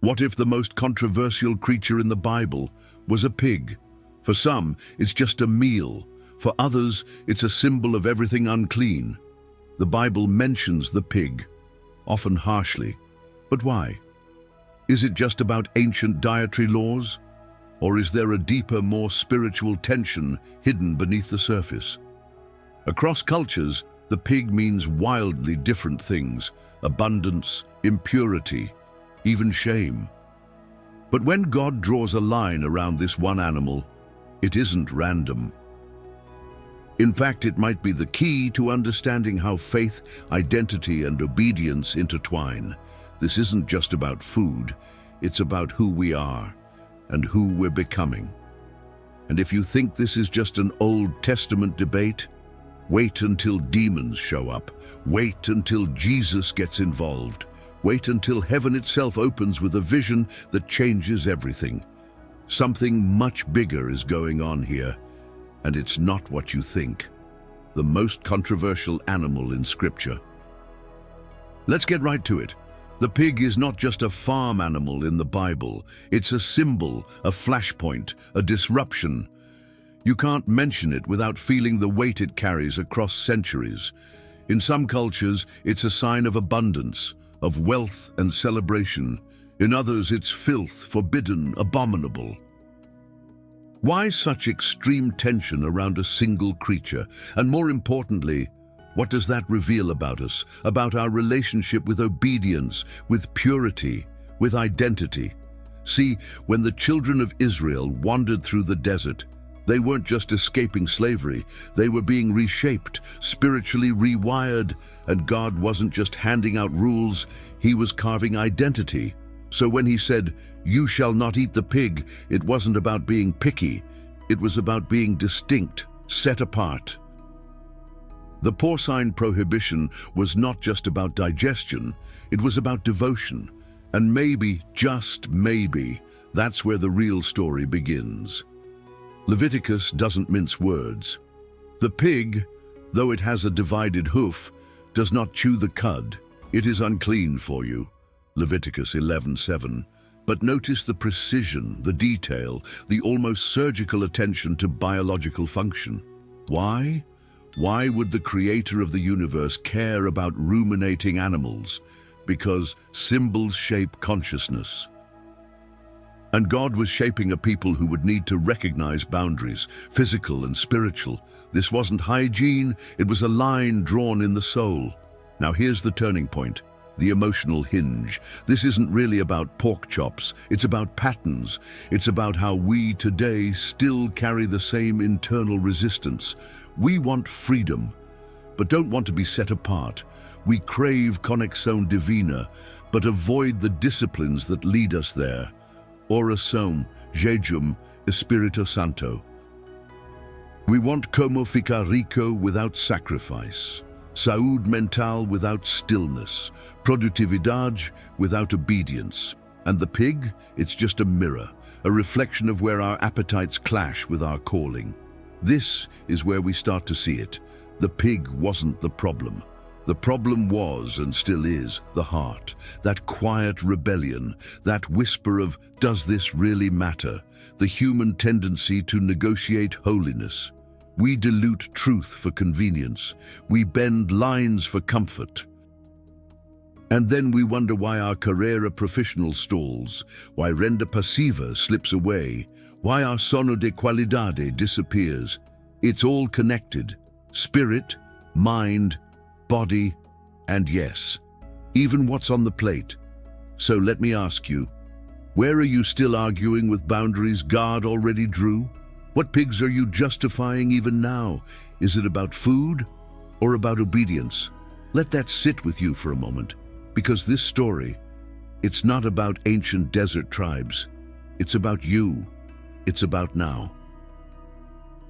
What if the most controversial creature in the Bible was a pig? For some, it's just a meal. For others, it's a symbol of everything unclean. The Bible mentions the pig, often harshly. But why? Is it just about ancient dietary laws? Or is there a deeper, more spiritual tension hidden beneath the surface? Across cultures, the pig means wildly different things: abundance, impurity, even shame. But when God draws a line around this one animal, it isn't random. In fact, it might be the key to understanding how faith, identity, and obedience intertwine. This isn't just about food, it's about who we are and who we're becoming. And if you think this is just an Old Testament debate, wait until demons show up. Wait until Jesus gets involved. Wait until heaven itself opens with a vision that changes everything. Something much bigger is going on here, and it's not what you think. The most controversial animal in Scripture. Let's get right to it. The pig is not just a farm animal in the Bible. It's a symbol, a flashpoint, a disruption. You can't mention it without feeling the weight it carries across centuries. In some cultures, it's a sign of abundance, of wealth and celebration. In others, it's filth, forbidden, abominable. Why such extreme tension around a single creature? And more importantly, what does that reveal about us, about our relationship with obedience, with purity, with identity? See, when the children of Israel wandered through the desert, they weren't just escaping slavery, they were being reshaped, spiritually rewired, and God wasn't just handing out rules, He was carving identity. So when He said, "You shall not eat the pig," it wasn't about being picky, it was about being distinct, set apart. The porcine prohibition was not just about digestion, it was about devotion. And maybe, just maybe, that's where the real story begins. Leviticus doesn't mince words. The pig, though it has a divided hoof, does not chew the cud. It is unclean for you. Leviticus 11:7. But notice the precision, the detail, the almost surgical attention to biological function. Why? Why would the creator of the universe care about ruminating animals? Because symbols shape consciousness. And God was shaping a people who would need to recognize boundaries, physical and spiritual. This wasn't hygiene, it was a line drawn in the soul. Now here's the turning point, the emotional hinge. This isn't really about pork chops, it's about patterns. It's about how we today still carry the same internal resistance. We want freedom, but don't want to be set apart. We crave connexion divina, but avoid the disciplines that lead us there. Oração, jejum, Espírito Santo. We want como ficar rico without sacrifice, saúde mental without stillness, produtividade without obedience. And the pig, it's just a mirror, a reflection of where our appetites clash with our calling. This is where we start to see it. The pig wasn't the problem. The problem was, and still is, the heart. That quiet rebellion, that whisper of, does this really matter? The human tendency to negotiate holiness. We dilute truth for convenience. We bend lines for comfort. And then we wonder why our carreira profissional stalls, why renda passiva slips away, why our sono de qualidade disappears. It's all connected. Spirit, mind, body, and yes, even what's on the plate. So let me ask you, where are you still arguing with boundaries God already drew? What pigs are you justifying even now? Is it about food or about obedience? Let that sit with you for a moment, because this story, it's not about ancient desert tribes. It's about you. It's about now.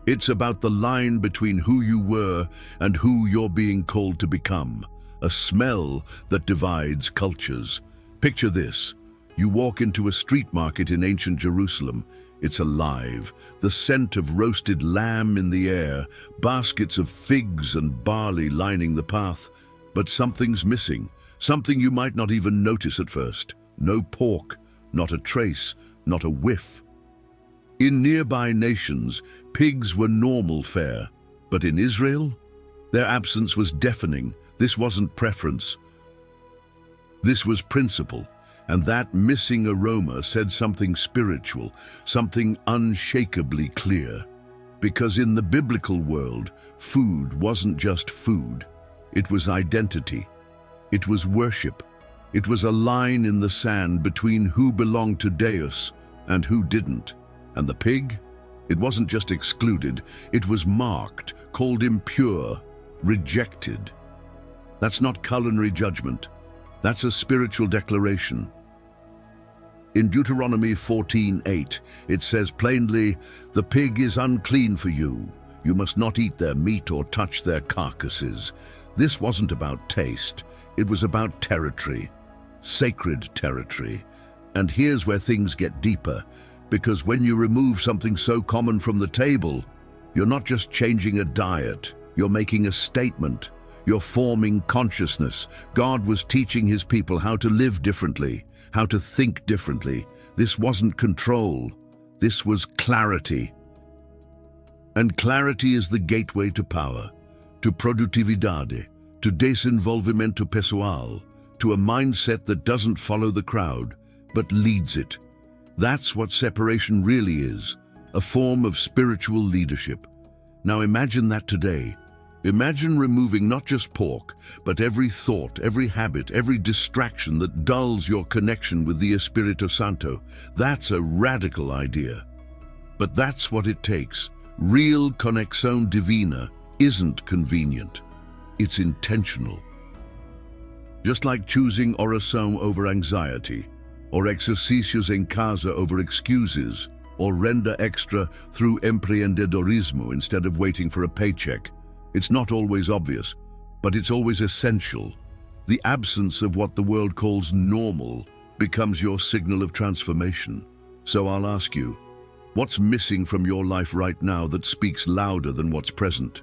It's about the line between who you were and who you're being called to become. A smell that divides cultures. Picture this. You walk into a street market in ancient Jerusalem. It's alive. The scent of roasted lamb in the air, baskets of figs and barley lining the path. But something's missing. Something you might not even notice at first. No pork, not a trace, not a whiff. In nearby nations, pigs were normal fare, but in Israel, their absence was deafening. This wasn't preference. This was principle, and that missing aroma said something spiritual, something unshakably clear. Because in the biblical world, food wasn't just food. It was identity. It was worship. It was a line in the sand between who belonged to Deus and who didn't. And the pig? It wasn't just excluded. It was marked, called impure, rejected. That's not culinary judgment. That's a spiritual declaration. In Deuteronomy 14:8, it says plainly, "The pig is unclean for you. You must not eat their meat or touch their carcasses." This wasn't about taste. It was about territory, sacred territory. And here's where things get deeper, because when you remove something so common from the table, you're not just changing a diet, you're making a statement. You're forming consciousness. God was teaching his people how to live differently, how to think differently. This wasn't control. This was clarity. And clarity is the gateway to power, to produtividade, to desenvolvimento pessoal, to a mindset that doesn't follow the crowd, but leads it. That's what separation really is, a form of spiritual leadership. Now imagine that today. Imagine removing not just pork, but every thought, every habit, every distraction that dulls your connection with the Espírito Santo. That's a radical idea. But that's what it takes. Real conexión divina isn't convenient. It's intentional. Just like choosing oração over anxiety, or exercícios en casa over excuses, or renda extra through empreendedorismo instead of waiting for a paycheck. It's not always obvious, but it's always essential. The absence of what the world calls normal becomes your signal of transformation. So I'll ask you, what's missing from your life right now that speaks louder than what's present?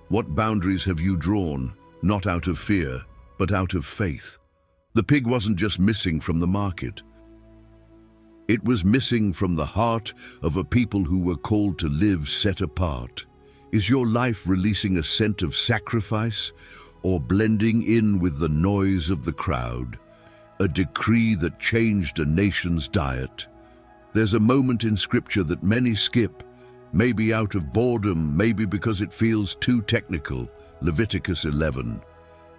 What boundaries have you drawn, not out of fear, but out of faith? The pig wasn't just missing from the market. It was missing from the heart of a people who were called to live set apart. Is your life releasing a scent of sacrifice or blending in with the noise of the crowd? A decree that changed a nation's diet? There's a moment in Scripture that many skip, maybe out of boredom, maybe because it feels too technical. Leviticus 11.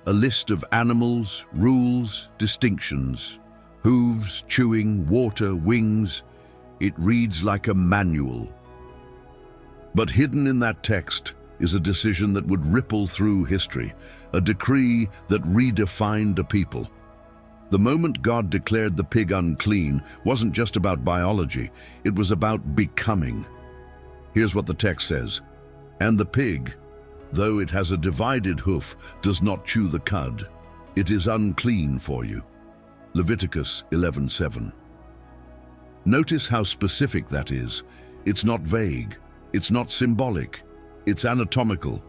A list of animals, rules, distinctions. Hooves, chewing, water, wings. It reads like a manual. But hidden in that text is a decision that would ripple through history, a decree that redefined a people. The moment God declared the pig unclean wasn't just about biology, it was about becoming. Here's what the text says, "And the pig, though it has a divided hoof, does not chew the cud. It is unclean for you." Leviticus 11:7. Notice how specific that is. It's not vague. It's not symbolic, it's anatomical.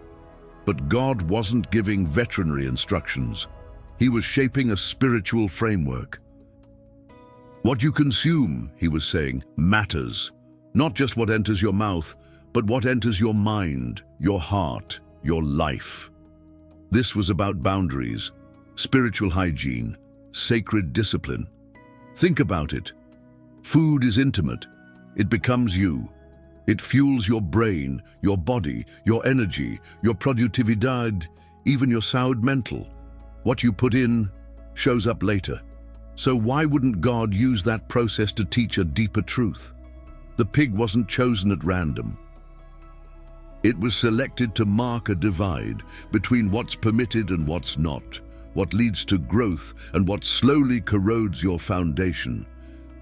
But God wasn't giving veterinary instructions. He was shaping a spiritual framework. What you consume, he was saying, matters. Not just what enters your mouth, but what enters your mind, your heart, your life. This was about boundaries, spiritual hygiene, sacred discipline. Think about it. Food is intimate. It becomes you. It fuels your brain, your body, your energy, your productividad, even your sound mental. What you put in shows up later. So why wouldn't God use that process to teach a deeper truth? The pig wasn't chosen at random. It was selected to mark a divide between what's permitted and what's not, what leads to growth and what slowly corrodes your foundation.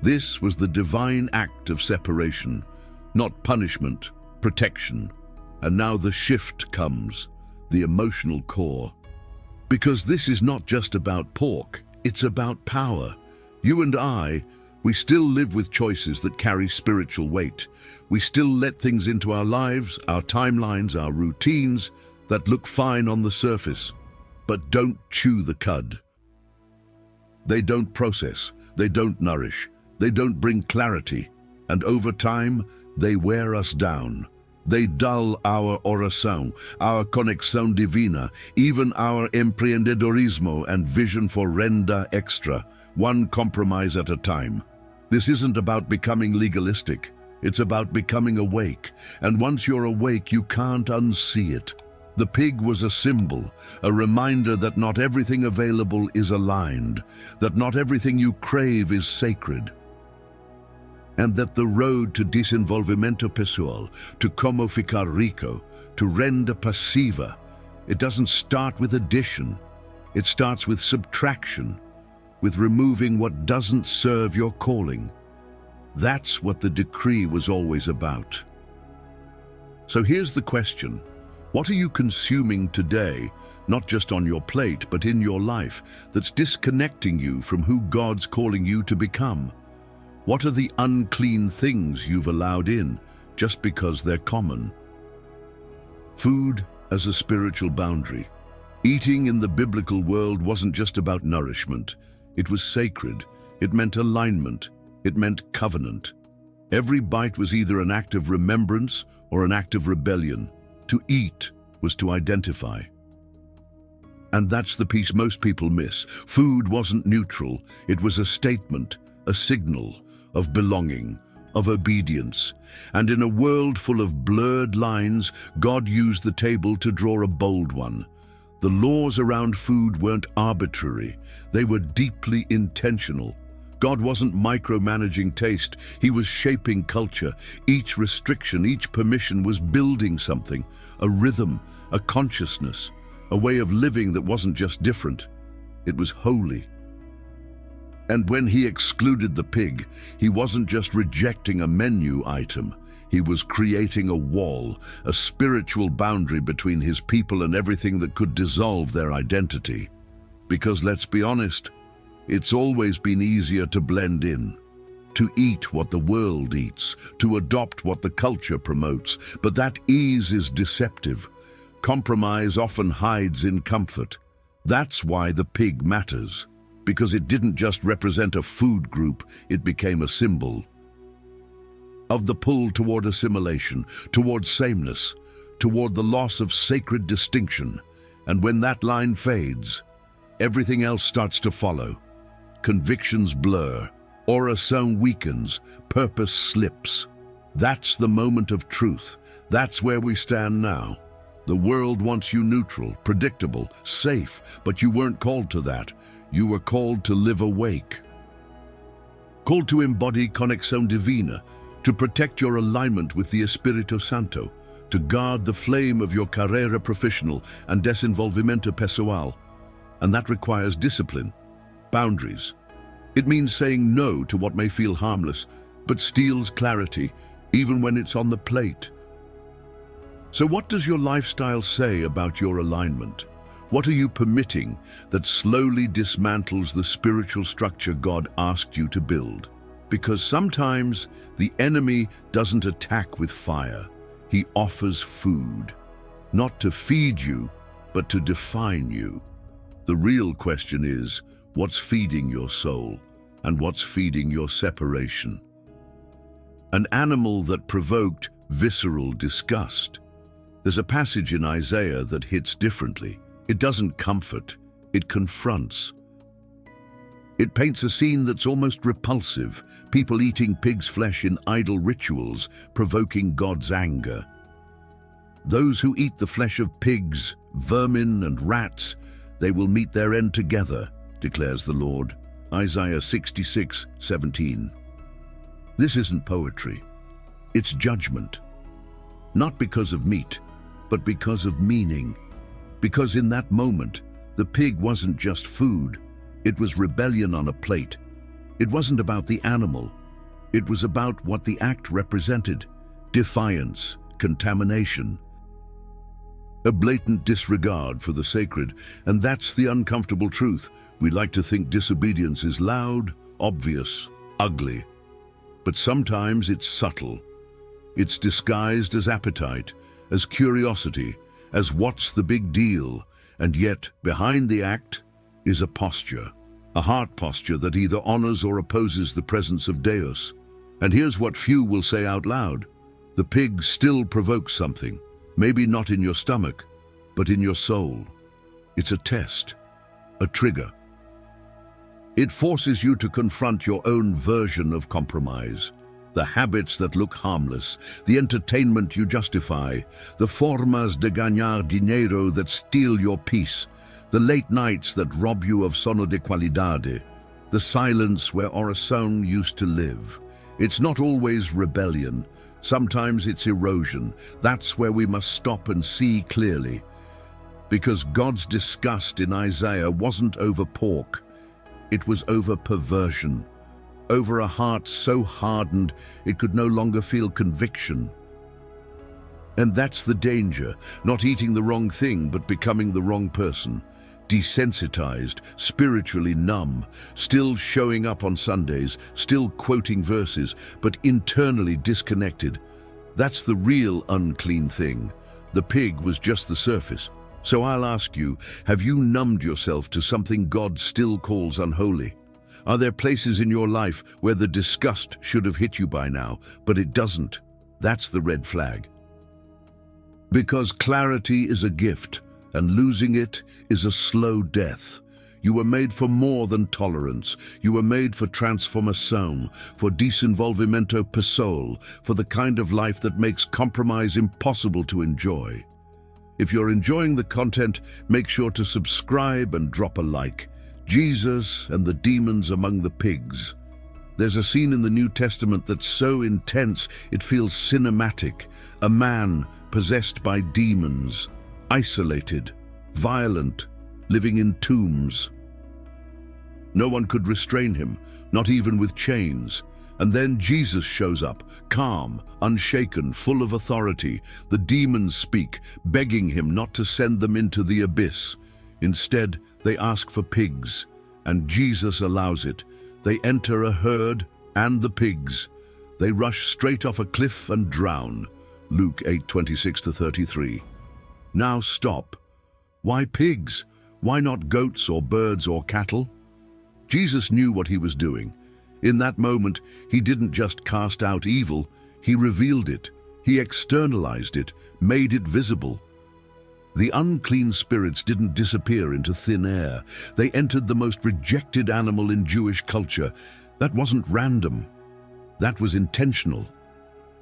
This was the divine act of separation. Not punishment, protection. And now the shift comes, the emotional core. Because this is not just about pork, it's about power. You and I, we still live with choices that carry spiritual weight. We still let things into our lives, our timelines, our routines that look fine on the surface, but don't chew the cud. They don't process, they don't nourish, They don't bring clarity, and over time, they wear us down. They dull our oração, our conexión divina, even our emprendedorismo and vision for renda extra, one compromise at a time. This isn't about becoming legalistic. It's about becoming awake, and once you're awake, you can't unsee it. The pig was a symbol, a reminder that not everything available is aligned, that not everything you crave is sacred, and that the road to desenvolvimento pessoal, to como ficar rico, to renda passiva, it doesn't start with addition. It starts with subtraction, with removing what doesn't serve your calling. That's what the decree was always about. So here's the question. What are you consuming today, not just on your plate, but in your life, that's disconnecting you from who God's calling you to become? What are the unclean things you've allowed in just because they're common? Food as a spiritual boundary. Eating in the biblical world wasn't just about nourishment. It was sacred. It meant alignment. It meant covenant. Every bite was either an act of remembrance or an act of rebellion. To eat was to identify. And that's the piece most people miss. Food wasn't neutral. It was a statement, a signal of belonging, of obedience. And in a world full of blurred lines, God used the table to draw a bold one. The laws around food weren't arbitrary. They were deeply intentional. God wasn't micromanaging taste. He was shaping culture. Each restriction, each permission was building something, a rhythm, a consciousness, a way of living that wasn't just different. It was holy. And when he excluded the pig, he wasn't just rejecting a menu item. He was creating a wall, a spiritual boundary between his people and everything that could dissolve their identity. Because let's be honest, it's always been easier to blend in, to eat what the world eats, to adopt what the culture promotes. But that ease is deceptive. Compromise often hides in comfort. That's why the pig matters, because it didn't just represent a food group, it became a symbol of the pull toward assimilation, toward sameness, toward the loss of sacred distinction. And when that line fades, everything else starts to follow. Convictions blur, oração weakens, purpose slips. That's the moment of truth. That's where we stand now. The world wants you neutral, predictable, safe, but you weren't called to that. You were called to live awake. Called to embody conexión divina, to protect your alignment with the Espíritu Santo, to guard the flame of your carreira profissional and desenvolvimento pessoal. And that requires discipline, boundaries. It means saying no to what may feel harmless, but steals clarity, even when it's on the plate. So what does your lifestyle say about your alignment? What are you permitting that slowly dismantles the spiritual structure God asked you to build? Because sometimes the enemy doesn't attack with fire. He offers food, not to feed you, but to define you. The real question is, what's feeding your soul and what's feeding your separation? An animal that provoked visceral disgust. There's a passage in Isaiah that hits differently. It doesn't comfort, it confronts. It paints a scene that's almost repulsive, people eating pig's flesh in idol rituals, provoking God's anger. Those who eat the flesh of pigs, vermin and rats, they will meet their end together, declares the Lord. Isaiah 66:17. This isn't poetry, it's judgment. Not because of meat, but because of meaning. Because in that moment, the pig wasn't just food, it was rebellion on a plate. It wasn't about the animal, it was about what the act represented: defiance, contamination, a blatant disregard for the sacred. And that's the uncomfortable truth. We like to think disobedience is loud, obvious, ugly. But sometimes it's subtle. It's disguised as appetite, as curiosity, as what's the big deal, and yet behind the act is a posture, a heart posture that either honors or opposes the presence of Deus. And here's what few will say out loud. The pig still provokes something, maybe not in your stomach, but in your soul. It's a test, a trigger. It forces you to confront your own version of compromise. The habits that look harmless, the entertainment you justify, the formas de ganar dinero that steal your peace, the late nights that rob you of sono de qualidade, the silence where oração used to live. It's not always rebellion. Sometimes it's erosion. That's where we must stop and see clearly. Because God's disgust in Isaiah wasn't over pork. It was over perversion. Over a heart so hardened it could no longer feel conviction. And that's the danger, not eating the wrong thing but becoming the wrong person. Desensitized, spiritually numb, still showing up on Sundays, still quoting verses, but internally disconnected. That's the real unclean thing. The pig was just the surface. So I'll ask you, have you numbed yourself to something God still calls unholy? Are there places in your life where the disgust should have hit you by now, but it doesn't? That's the red flag. Because clarity is a gift, and losing it is a slow death. You were made for more than tolerance. You were made for transformação, for desenvolvimento pessoal, for the kind of life that makes compromise impossible to enjoy. If you're enjoying the content, make sure to subscribe and drop a like. Jesus and the demons among the pigs. There's a scene in the New Testament that's so intense it feels cinematic. A man possessed by demons, isolated, violent, living in tombs. No one could restrain him, not even with chains. And then Jesus shows up, calm, unshaken, full of authority. The demons speak, begging him not to send them into the abyss. Instead, they ask for pigs, and Jesus allows it. They enter a herd and the pigs. They rush straight off a cliff and drown. Luke 8:26-33. Now stop. Why pigs? Why not goats or birds or cattle? Jesus knew what he was doing. In that moment, he didn't just cast out evil, he revealed it. He externalized it, made it visible. The unclean spirits didn't disappear into thin air. They entered the most rejected animal in Jewish culture. That wasn't random. That was intentional.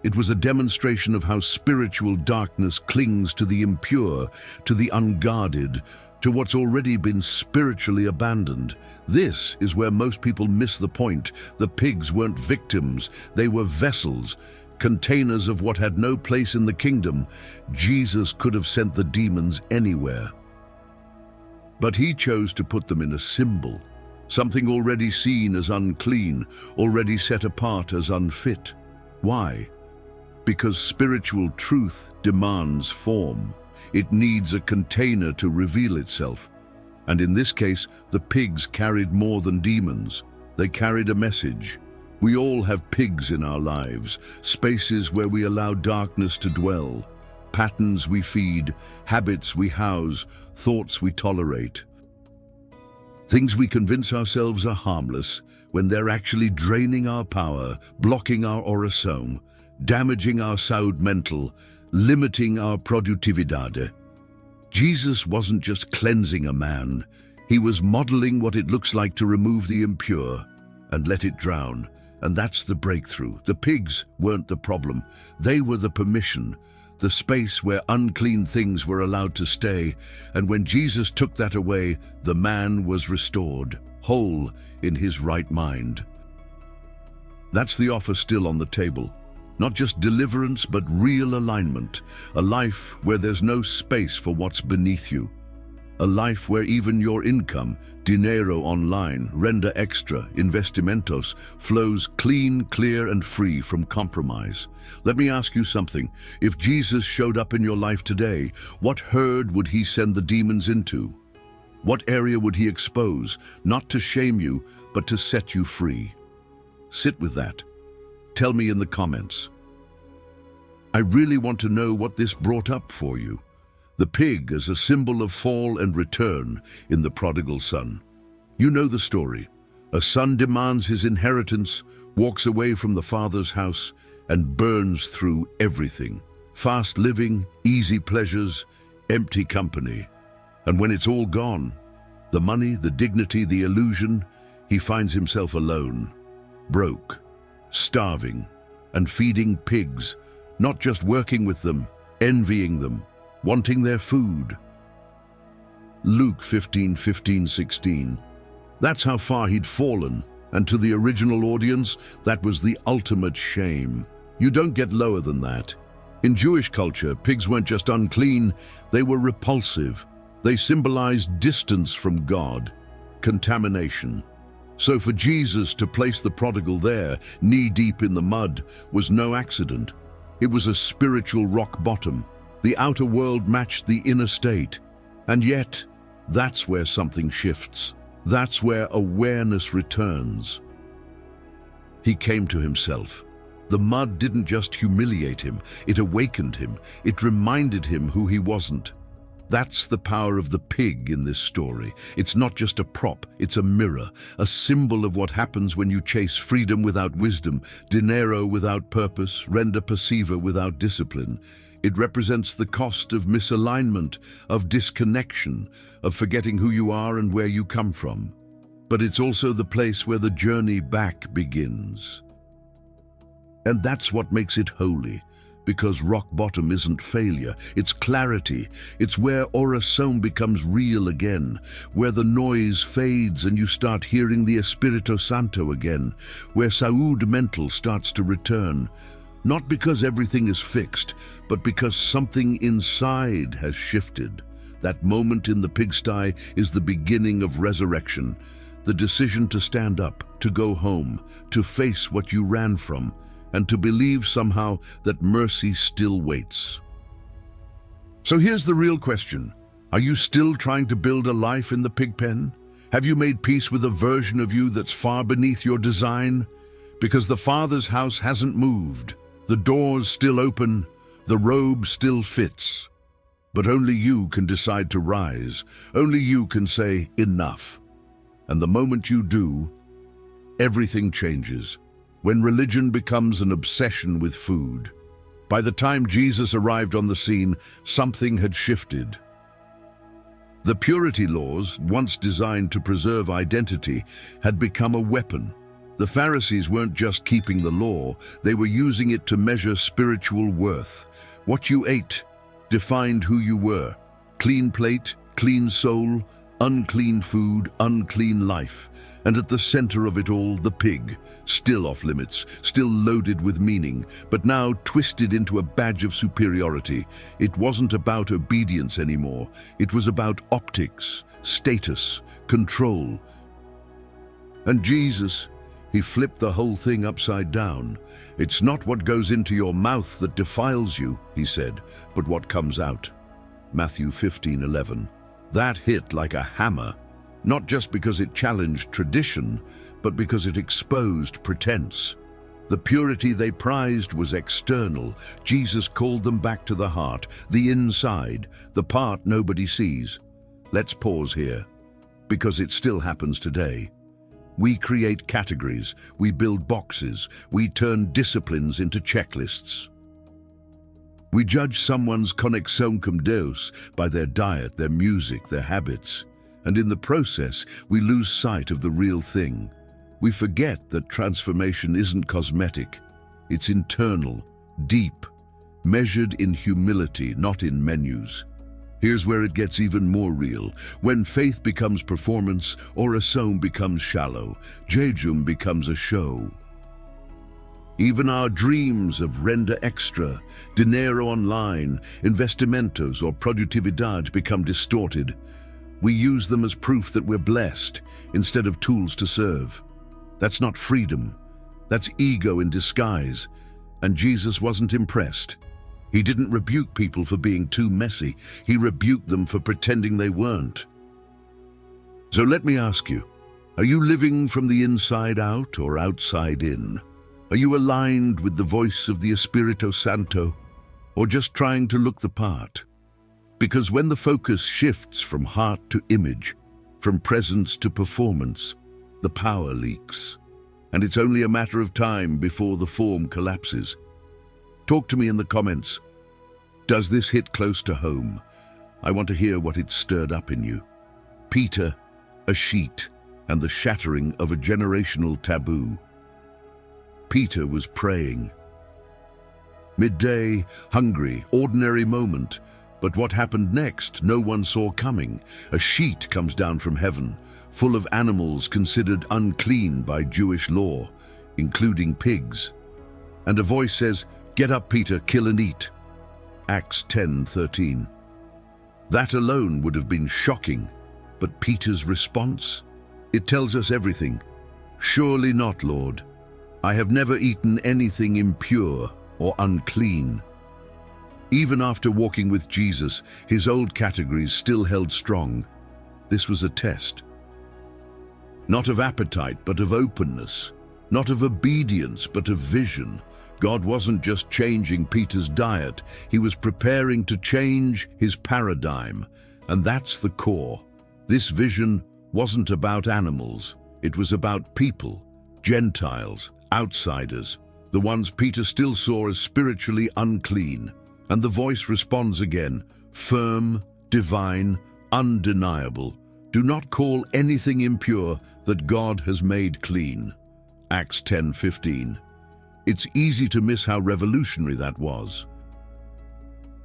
It was a demonstration of how spiritual darkness clings to the impure, to the unguarded, to what's already been spiritually abandoned. This is where most people miss the point. The pigs weren't victims, they were vessels, containers of what had no place in the kingdom. Jesus could have sent the demons anywhere. But he chose to put them in a symbol, something already seen as unclean, already set apart as unfit. Why? Because spiritual truth demands form. It needs a container to reveal itself. And in this case, the pigs carried more than demons. They carried a message. We all have pigs in our lives, spaces where we allow darkness to dwell, patterns we feed, habits we house, thoughts we tolerate. Things we convince ourselves are harmless when they're actually draining our power, blocking our oração, damaging our saúde mental, limiting our produtividade. Jesus wasn't just cleansing a man, he was modeling what it looks like to remove the impure and let it drown. And that's the breakthrough. The pigs weren't the problem. They were the permission, the space where unclean things were allowed to stay. And when Jesus took that away, the man was restored, whole in his right mind. That's the offer still on the table. Not just deliverance, but real alignment. A life where there's no space for what's beneath you. A life where even your income, dinero online, renda extra, investimentos, flows clean, clear, and free from compromise. Let me ask you something. If Jesus showed up in your life today, what herd would he send the demons into? What area would he expose, not to shame you, but to set you free? Sit with that. Tell me in the comments. I really want to know what this brought up for you. The pig as a symbol of fall and return in the prodigal son. You know the story. A son demands his inheritance, walks away from the father's house, and burns through everything. Fast living, easy pleasures, empty company. And when it's all gone, the money, the dignity, the illusion, he finds himself alone, broke, starving, and feeding pigs, not just working with them, envying them, wanting their food. Luke 15:15-16. That's how far he'd fallen, and to the original audience, that was the ultimate shame. You don't get lower than that. In Jewish culture, pigs weren't just unclean, they were repulsive. They symbolized distance from God, contamination. So for Jesus to place the prodigal there, knee-deep in the mud, was no accident. It was a spiritual rock bottom. The outer world matched the inner state. And yet, that's where something shifts. That's where awareness returns. He came to himself. The mud didn't just humiliate him, it awakened him. It reminded him who he wasn't. That's the power of the pig in this story. It's not just a prop, it's a mirror, a symbol of what happens when you chase freedom without wisdom, dinero without purpose, render passiva without discipline. It represents the cost of misalignment, of disconnection, of forgetting who you are and where you come from. But it's also the place where the journey back begins. And that's what makes it holy. Because rock bottom isn't failure, it's clarity. It's where oração becomes real again, where the noise fades and you start hearing the Espírito Santo again, where saúde mental starts to return. Not because everything is fixed, but because something inside has shifted. That moment in the pigsty is the beginning of resurrection. The decision to stand up, to go home, to face what you ran from, and to believe somehow that mercy still waits. So here's the real question. Are you still trying to build a life in the pig pen? Have you made peace with a version of you that's far beneath your design? Because the Father's house hasn't moved. The door's still open, the robe still fits. But only you can decide to rise. Only you can say, enough. And the moment you do, everything changes. When religion becomes an obsession with food. By the time Jesus arrived on the scene, something had shifted. The purity laws, once designed to preserve identity, had become a weapon. The Pharisees weren't just keeping the law, they were using it to measure spiritual worth. What you ate defined who you were. Clean plate, clean soul, unclean food, unclean life. And at the center of it all, the pig, still off limits, still loaded with meaning, but now twisted into a badge of superiority. It wasn't about obedience anymore. It was about optics, status, control. And Jesus, he flipped the whole thing upside down. It's not what goes into your mouth that defiles you, he said, but what comes out. Matthew 15:11. That hit like a hammer. Not just because it challenged tradition, but because it exposed pretense. The purity they prized was external. Jesus called them back to the heart, the inside, the part nobody sees. Let's pause here, because it still happens today. We create categories, we build boxes, we turn disciplines into checklists. We judge someone's conexão com Deus by their diet, their music, their habits. And in the process, we lose sight of the real thing. We forget that transformation isn't cosmetic. It's internal, deep, measured in humility, not in menus. Here's where it gets even more real. When faith becomes performance, oração becomes shallow, jejum becomes a show. Even our dreams of renda extra, dinero online, investimentos or produtividade become distorted. We use them as proof that we're blessed, instead of tools to serve. That's not freedom. That's ego in disguise. And Jesus wasn't impressed. He didn't rebuke people for being too messy. He rebuked them for pretending they weren't. So let me ask you, are you living from the inside out or outside in? Are you aligned with the voice of the Espírito Santo, or just trying to look the part? Because when the focus shifts from heart to image, From presence to performance, the power leaks. And it's only a matter of time before the form collapses. Talk to me in the comments. Does this hit close to home? I want to hear what it stirred up in you. Peter, a sheet, and the shattering of a generational taboo. Peter was praying. Midday, hungry, ordinary moment. But what happened next, no one saw coming. A sheet comes down from heaven, full of animals considered unclean by Jewish law, including pigs. And a voice says, "Get up, Peter, kill and eat." Acts 10:13. That alone would have been shocking, but Peter's response? It tells us everything. "Surely not, Lord. I have never eaten anything impure or unclean." Even after walking with Jesus, his old categories still held strong. This was a test. Not of appetite, but of openness. Not of obedience, but of vision. God wasn't just changing Peter's diet, he was preparing to change his paradigm. And that's the core. This vision wasn't about animals. It was about people, Gentiles, outsiders, the ones Peter still saw as spiritually unclean. And the voice responds again, firm, divine, undeniable. Do not call anything impure that God has made clean. Acts 10:15. It's easy to miss how revolutionary that was.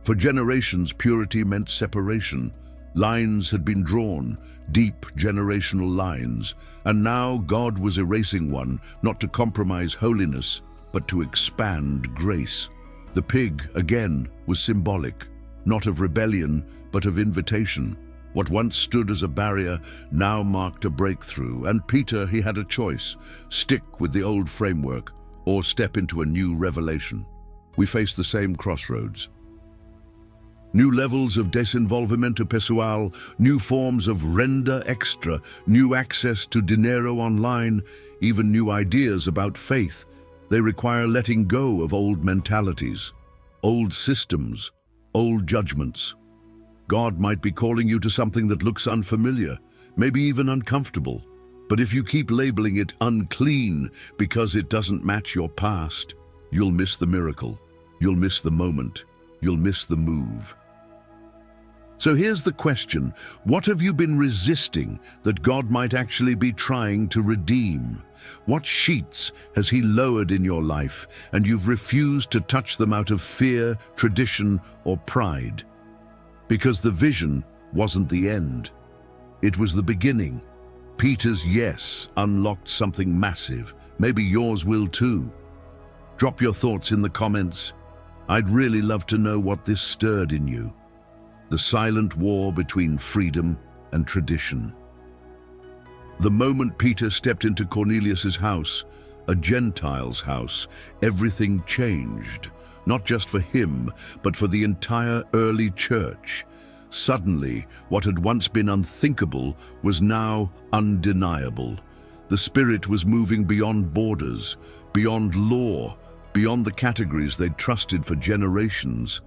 For generations, purity meant separation. Lines had been drawn, deep generational lines, and now God was erasing one, not to compromise holiness, but to expand grace. The pig, again, was symbolic, not of rebellion, but of invitation. What once stood as a barrier now marked a breakthrough, and Peter, he had a choice: stick with the old framework or step into a new revelation. We face the same crossroads. New levels of desinvolvimento pessoal, new forms of renda extra, new access to dinero online, even new ideas about faith. They require letting go of old mentalities, old systems, old judgments. God might be calling you to something that looks unfamiliar, maybe even uncomfortable. But if you keep labeling it unclean because it doesn't match your past, you'll miss the miracle, you'll miss the moment, you'll miss the move. So here's the question: what have you been resisting that God might actually be trying to redeem? What sheets has he lowered in your life and you've refused to touch them out of fear, tradition, or pride? Because the vision wasn't the end. It was the beginning. Peter's yes unlocked something massive. Maybe yours will too. Drop your thoughts in the comments. I'd really love to know what this stirred in you. The silent war between freedom and tradition. The moment Peter stepped into Cornelius's house, a Gentile's house, everything changed, not just for him, but for the entire early church. Suddenly, what had once been unthinkable was now undeniable. The Spirit was moving beyond borders, beyond law, beyond the categories they'd trusted for generations.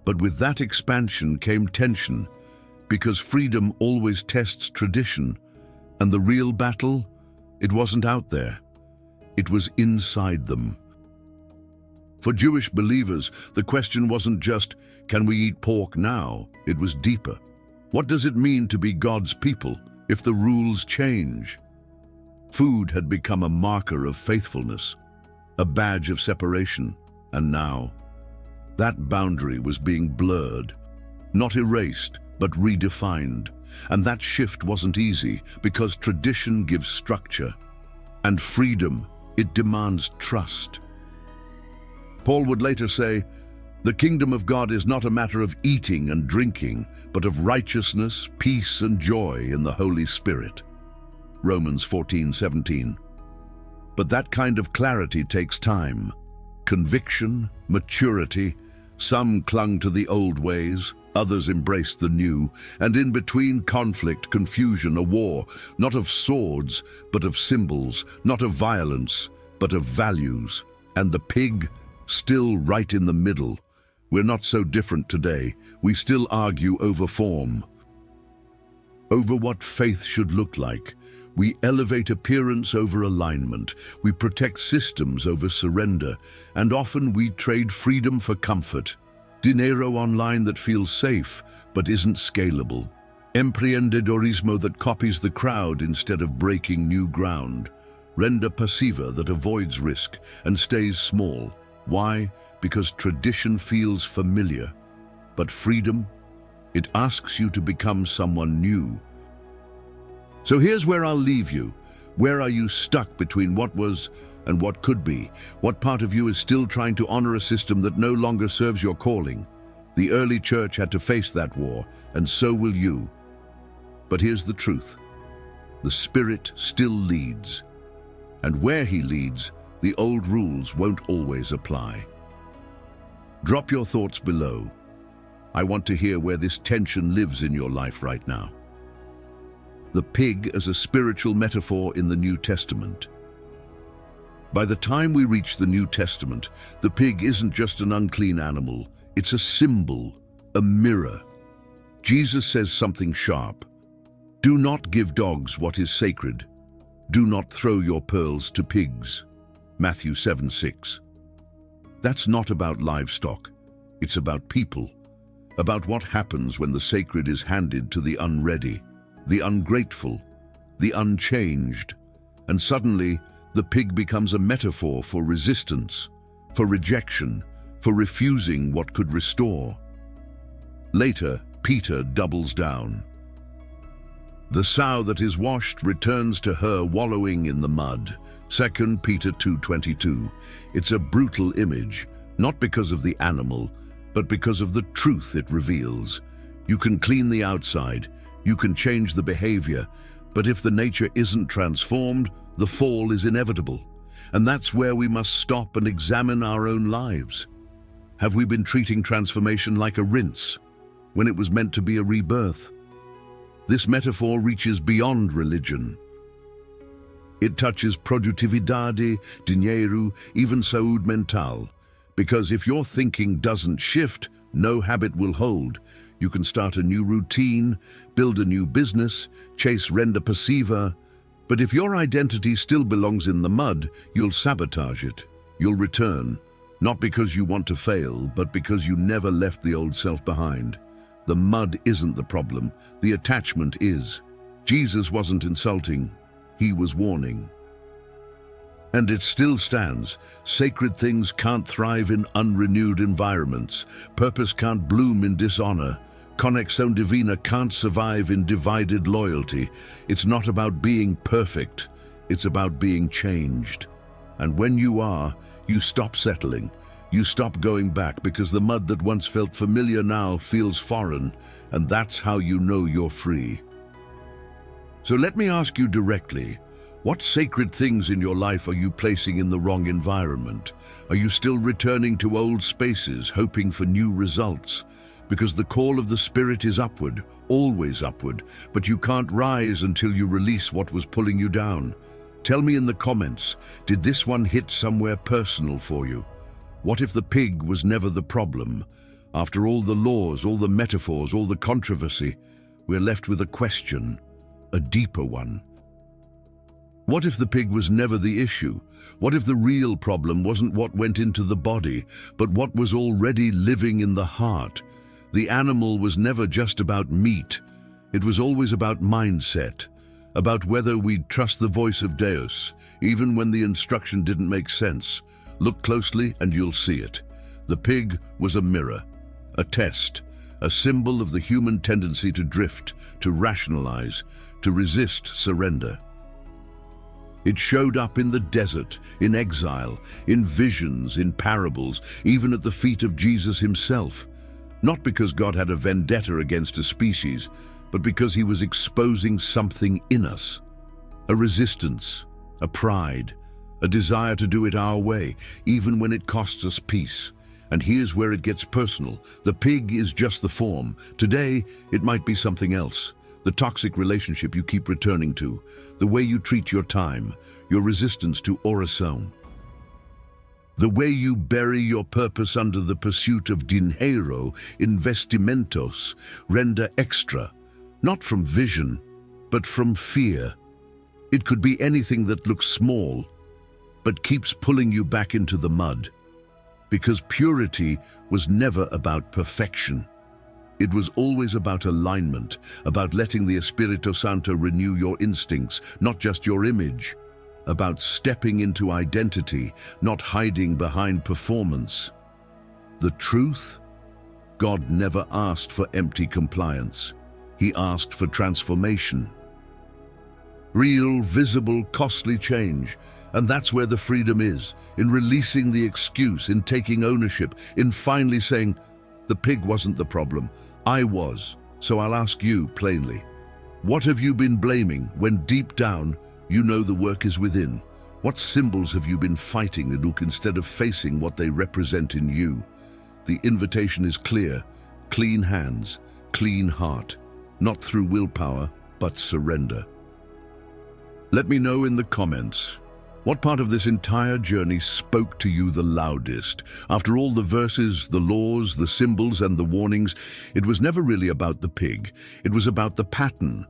But with that expansion came tension, because freedom always tests tradition, and the real battle, it wasn't out there. It was inside them. For Jewish believers, the question wasn't just, can we eat pork now? It was deeper. What does it mean to be God's people if the rules change? Food had become a marker of faithfulness, a badge of separation, and now that boundary was being blurred, not erased, but redefined. And that shift wasn't easy, because tradition gives structure, and freedom, it demands trust. Paul would later say, "The kingdom of God is not a matter of eating and drinking, but of righteousness, peace, and joy in the Holy Spirit." Romans 14:17. But that kind of clarity takes time. Conviction, maturity. Some clung to the old ways, others embraced the new, and in between, conflict, confusion, a war, not of swords, but of symbols, not of violence, but of values. And the pig, still right in the middle. We're not so different today. We still argue over form. over what faith should look like. We elevate appearance over alignment. We protect systems over surrender. And often we trade freedom for comfort. Dinero online that feels safe but isn't scalable. Emprendedorismo that copies the crowd instead of breaking new ground. Renda passiva that avoids risk and stays small. Why? Because tradition feels familiar. But freedom, it asks you to become someone new. So here's where I'll leave you. Where are you stuck between what was and what could be? What part of you is still trying to honor a system that no longer serves your calling? The early church had to face that war, and so will you. But here's the truth. The Spirit still leads. And where He leads, the old rules won't always apply. Drop your thoughts below. I want to hear where this tension lives in your life right now. The pig as a spiritual metaphor in the New Testament. By the time we reach the New Testament, the pig isn't just an unclean animal, it's a symbol, a mirror. Jesus says something sharp. Do not give dogs what is sacred. Do not throw your pearls to pigs. Matthew 7:6. That's not about livestock. It's about people. About what happens when the sacred is handed to the unready, the ungrateful, the unchanged. And suddenly, the pig becomes a metaphor for resistance, for rejection, for refusing what could restore. Later, Peter doubles down. The sow that is washed returns to her wallowing in the mud. 2 Peter 2:22. It's a brutal image, not because of the animal, but because of the truth it reveals. You can clean the outside, you can change the behavior, but if the nature isn't transformed, the fall is inevitable. And that's where we must stop and examine our own lives. Have we been treating transformation like a rinse, when it was meant to be a rebirth? This metaphor reaches beyond religion. It touches produtividade, dinheiro, even saúde mental. Because if your thinking doesn't shift, no habit will hold. You can start a new routine, build a new business, chase renda passiva. But if your identity still belongs in the mud, you'll sabotage it. You'll return, not because you want to fail, but because you never left the old self behind. The mud isn't the problem, the attachment is. Jesus wasn't insulting, He was warning. And it still stands. Sacred things can't thrive in unrenewed environments. Purpose can't bloom in dishonor. Connexión Divina can't survive in divided loyalty. It's not about being perfect. It's about being changed. And when you are, you stop settling. You stop going back because the mud that once felt familiar now feels foreign. And that's how you know you're free. So let me ask you directly. What sacred things in your life are you placing in the wrong environment? Are you still returning to old spaces, hoping for new results? Because the call of the Spirit is upward, always upward, but you can't rise until you release what was pulling you down. Tell me in the comments, did this one hit somewhere personal for you? What if the pig was never the problem? After all the laws, all the metaphors, all the controversy, we're left with a question, a deeper one. What if the pig was never the issue? What if the real problem wasn't what went into the body, but what was already living in the heart? The animal was never just about meat. It was always about mindset, about whether we'd trust the voice of Deus, even when the instruction didn't make sense. Look closely and you'll see it. The pig was a mirror, a test, a symbol of the human tendency to drift, to rationalize, to resist surrender. It showed up in the desert, in exile, in visions, in parables, even at the feet of Jesus himself. Not because God had a vendetta against a species, but because he was exposing something in us. A resistance, a pride, a desire to do it our way, even when it costs us peace. And here's where it gets personal. The pig is just the form. Today, it might be something else. The toxic relationship you keep returning to, the way you treat your time, your resistance to oração. The way you bury your purpose under the pursuit of dinheiro, investimentos, renda extra, not from vision, but from fear. It could be anything that looks small, but keeps pulling you back into the mud. Because purity was never about perfection. It was always about alignment, about letting the Espíritu Santo renew your instincts, not just your image. About stepping into identity, not hiding behind performance. The truth? God never asked for empty compliance. He asked for transformation. Real, visible, costly change. And that's where the freedom is, in releasing the excuse, in taking ownership, in finally saying, the pig wasn't the problem, I was. So I'll ask you plainly, what have you been blaming when deep down you know the work is within? What symbols have you been fighting, Anouk, instead of facing what they represent in you? The invitation is clear: clean hands, clean heart, not through willpower, but surrender. Let me know in the comments, what part of this entire journey spoke to you the loudest? After all the verses, the laws, the symbols, and the warnings, it was never really about the pig. It was about the pattern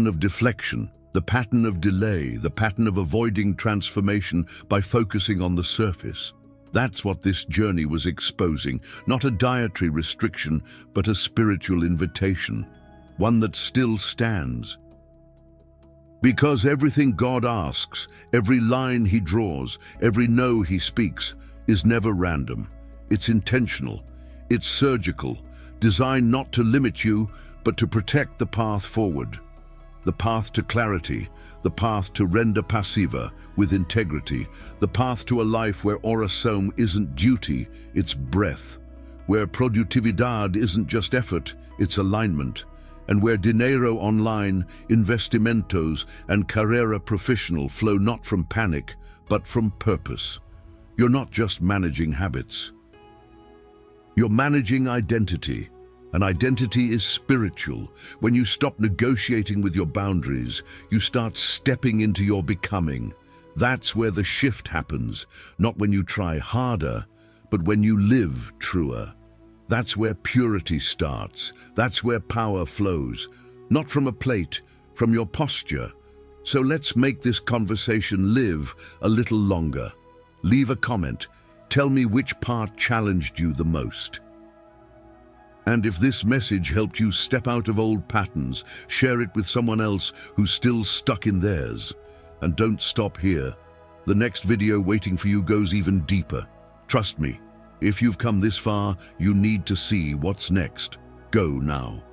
of deflection, the pattern of delay, the pattern of avoiding transformation by focusing on the surface. That's what this journey was exposing, not a dietary restriction, but a spiritual invitation, one that still stands. Because everything God asks, every line He draws, every no He speaks, is never random. It's intentional, it's surgical, designed not to limit you, but to protect the path forward. The path to clarity, the path to render passiva with integrity, the path to a life where oração isn't duty, it's breath, where productividad isn't just effort, it's alignment, and where dinero online, investimentos, and carrera professional flow not from panic, but from purpose. You're not just managing habits. You're managing identity. And identity is spiritual. When you stop negotiating with your boundaries, you start stepping into your becoming. That's where the shift happens, not when you try harder, but when you live truer. That's where purity starts. That's where power flows. Not from a plate, from your posture. So let's make this conversation live a little longer. Leave a comment. Tell me which part challenged you the most. And if this message helped you step out of old patterns, share it with someone else who's still stuck in theirs. And don't stop here. The next video waiting for you goes even deeper. Trust me, if you've come this far, you need to see what's next. Go now.